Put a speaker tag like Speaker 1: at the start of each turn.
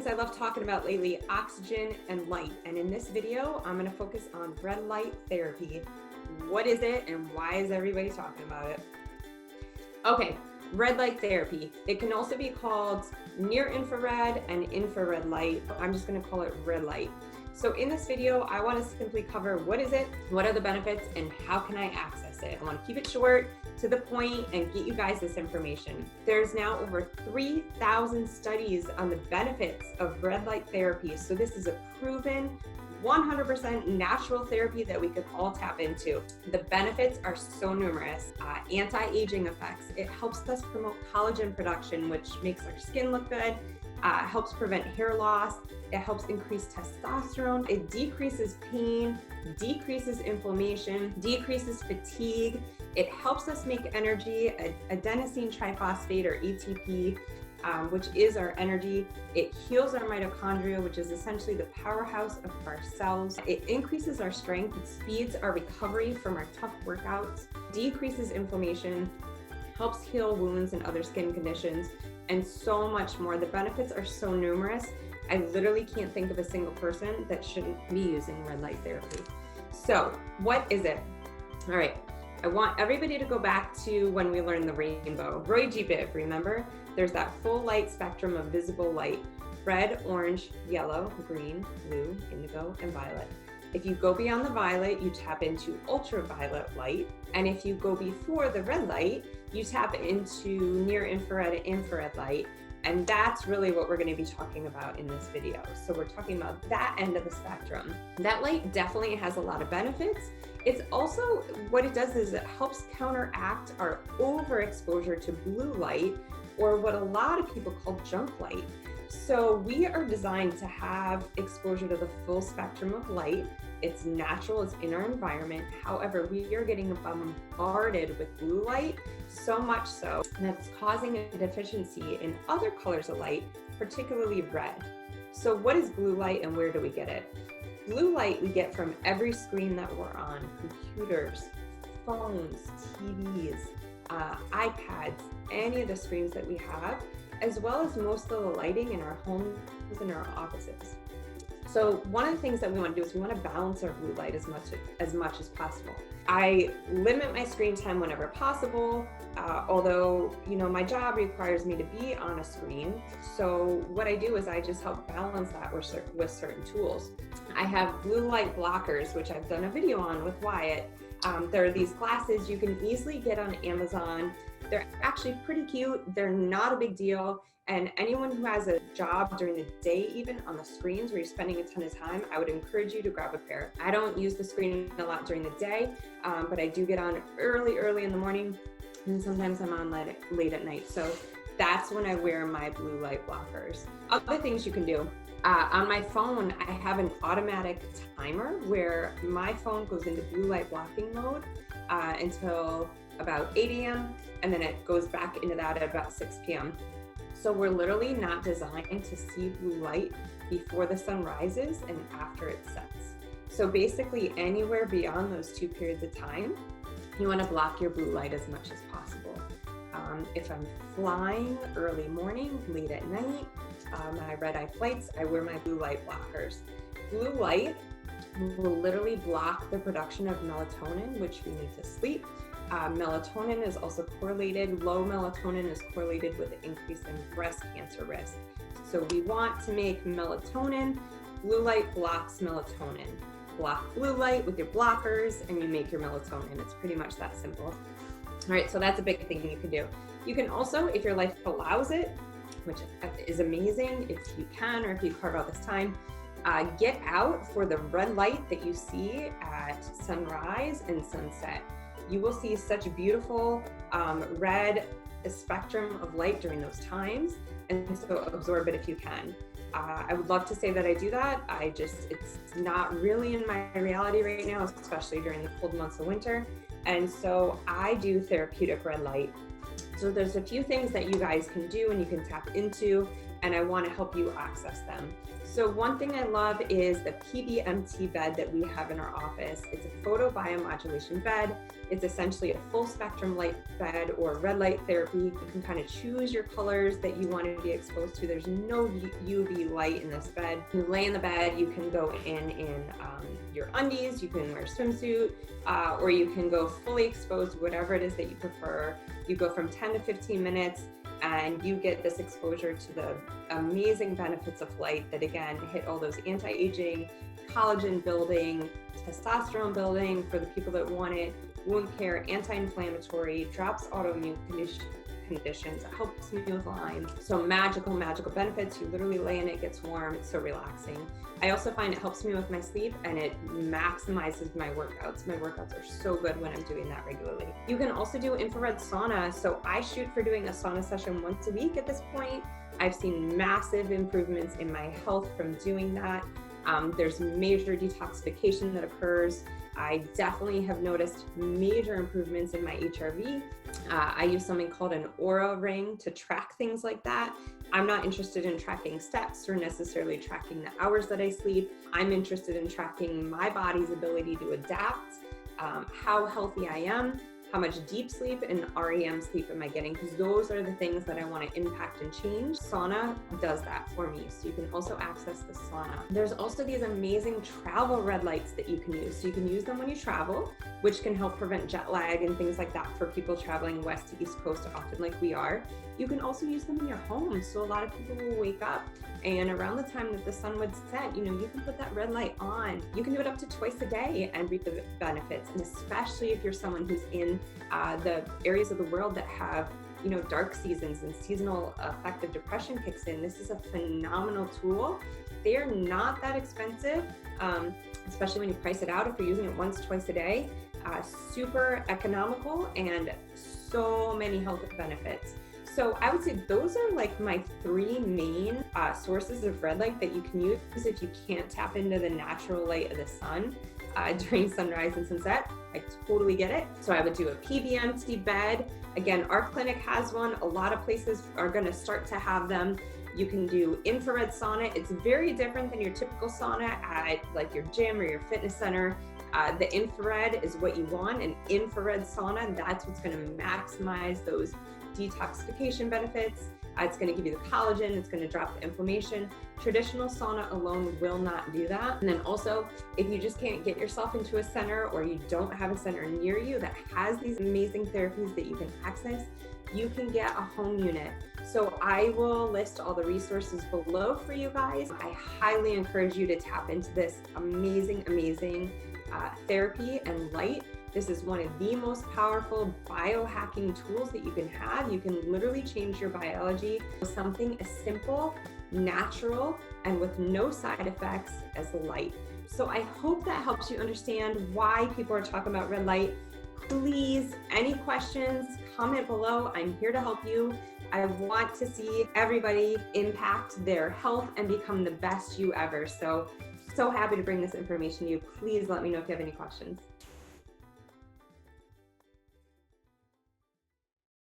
Speaker 1: things I love talking about lately, oxygen and light. And in this video, I'm gonna focus on red light therapy. What is it and why is everybody talking about it? Okay, red light therapy. It can also be called near infrared and infrared light. I'm just gonna call it red light. So in this video, I wanna simply cover what is it, what are the benefits, and how can I access it. I wanna keep it short, to the point, and get you guys this information. There's now over 3,000 studies on the benefits of red light therapy. So this is a proven 100% natural therapy that we could all tap into. The benefits are so numerous. Anti-aging effects. It helps us promote collagen production, which makes our skin look good. Helps prevent hair loss. It helps increase testosterone. It decreases pain, decreases inflammation, decreases fatigue. It helps us make energy, adenosine triphosphate or ATP, which is our energy. It heals our mitochondria, which is essentially the powerhouse of our cells. It increases our strength, it speeds our recovery from our tough workouts, decreases inflammation, helps heal wounds and other skin conditions, and so much more. The benefits are so numerous. I literally can't think of a single person that shouldn't be using red light therapy. So what is it? All right. I want everybody to go back to when we learned the rainbow. Roy G. Biv, remember? There's that full light spectrum of visible light: red, orange, yellow, green, blue, indigo, and violet. If you go beyond the violet, you tap into ultraviolet light. And if you go before the red light, you tap into near infrared and infrared light. And that's really what we're going to be talking about in this video. So we're talking about that end of the spectrum. That light definitely has a lot of benefits. It's also, what it does is it helps counteract our overexposure to blue light, or what a lot of people call junk light. So we are designed to have exposure to the full spectrum of light. It's natural, it's in our environment. However, we are getting bombarded with blue light, so much so that's causing a deficiency in other colors of light, particularly red. So what is blue light and where do we get it? Blue light we get from every screen that we're on: computers, phones, TVs, iPads, any of the screens that we have, as well as most of the lighting in our homes and our offices. So one of the things that we want to do is we want to balance our blue light as much as possible. I limit my screen time whenever possible, although my job requires me to be on a screen. So what I do is I just help balance that with certain tools. I have blue light blockers, which I've done a video on with Wyatt. There are these glasses you can easily get on Amazon. They're actually pretty cute. They're not a big deal. And anyone who has a job during the day, even on the screens where you're spending a ton of time, I would encourage you to grab a pair. I don't use the screen a lot during the day, but I do get on early in the morning, and sometimes I'm on late at night. So that's when I wear my blue light blockers. Other things you can do. On my phone, I have an automatic timer where my phone goes into blue light blocking mode until about 8 a.m. and then it goes back into that at about 6 p.m. So we're literally not designed to see blue light before the sun rises and after it sets. So basically anywhere beyond those two periods of time, you want to block your blue light as much as possible. If I'm flying early morning, late at night, my red-eye flights, I wear my blue light blockers. Blue light will literally block the production of melatonin, which we need to sleep. Melatonin is also correlated, low melatonin is correlated with an increase in breast cancer risk. So we want to make melatonin. Blue light blocks melatonin. Block blue light with your blockers and you make your melatonin. It's pretty much that simple. All right, so that's a big thing you can do. You can also, if your life allows it, which is amazing, if you can, or if you carve out this time, get out for the red light that you see at sunrise and sunset. You will see such beautiful red spectrum of light during those times, and so absorb it if you can. I would love to say that I do that. It's not really in my reality right now, especially during the cold months of winter. And so I do therapeutic red light. So there's a few things that you guys can do and you can tap into and I want to help you access them. So one thing I love is the PBMT bed that we have in our office. It's a photobiomodulation bed. It's essentially a full spectrum light bed or red light therapy. You can kind of choose your colors that you want to be exposed to. There's no UV light in this bed. You lay in the bed, you can go in your undies, you can wear a swimsuit, or you can go fully exposed, whatever it is that you prefer. You go from 10 to 15 minutes and you get this exposure to the amazing benefits of light that again hit all those anti-aging, collagen building, testosterone building for the people that want it, wound care, anti-inflammatory, drops autoimmune conditions, it helps me with Lyme. So magical benefits. You literally lay in it, gets warm, it's so relaxing. I also find it helps me with my sleep and it maximizes my workouts. My workouts are so good when I'm doing that regularly. You can also do infrared sauna. So I shoot for doing a sauna session once a week at this point. I've seen massive improvements in my health from doing that. There's major detoxification that occurs. I definitely have noticed major improvements in my HRV. I use something called an Aura ring to track things like that. I'm not interested in tracking steps or necessarily tracking the hours that I sleep. I'm interested in tracking my body's ability to adapt, how healthy I am, how much deep sleep and REM sleep am I getting, because those are the things that I want to impact and change. Sauna does that for me, so you can also access the sauna. There's also these amazing travel red lights that you can use. So you can use them when you travel, which can help prevent jet lag and things like that for people traveling west to east coast often like we are. You can also use them in your home. So a lot of people will wake up and around the time that the sun would set, you can put that red light on. You can do it up to twice a day and reap the benefits. And especially if you're someone who's in the areas of the world that have dark seasons and seasonal affective depression kicks in, this is a phenomenal tool. They are not that expensive, especially when you price it out if you're using it once, twice a day. Super economical and so many health benefits. So I would say those are like my three main sources of red light that you can use if you can't tap into the natural light of the sun during sunrise and sunset. I totally get it. So I would do a PBMT bed. Again, our clinic has one. A lot of places are going to start to have them. You can do infrared sauna. It's very different than your typical sauna at like your gym or your fitness center. The infrared is what you want, an infrared sauna. That's what's going to maximize those detoxification benefits. It's going to give you the collagen. It's going to drop the inflammation. Traditional sauna alone will not do that. And then also, if you just can't get yourself into a center or you don't have a center near you that has these amazing therapies that you can access, you can get a home unit. So I will list all the resources below for you guys. I highly encourage you to tap into this amazing therapy and light. This is one of the most powerful biohacking tools that you can have. You can literally change your biology with something as simple, natural, and with no side effects as light. So I hope that helps you understand why people are talking about red light. Please, any questions, comment below. I'm here to help you. I want to see everybody impact their health and become the best you ever. So happy to bring this information to you. Please let me know if you have any questions.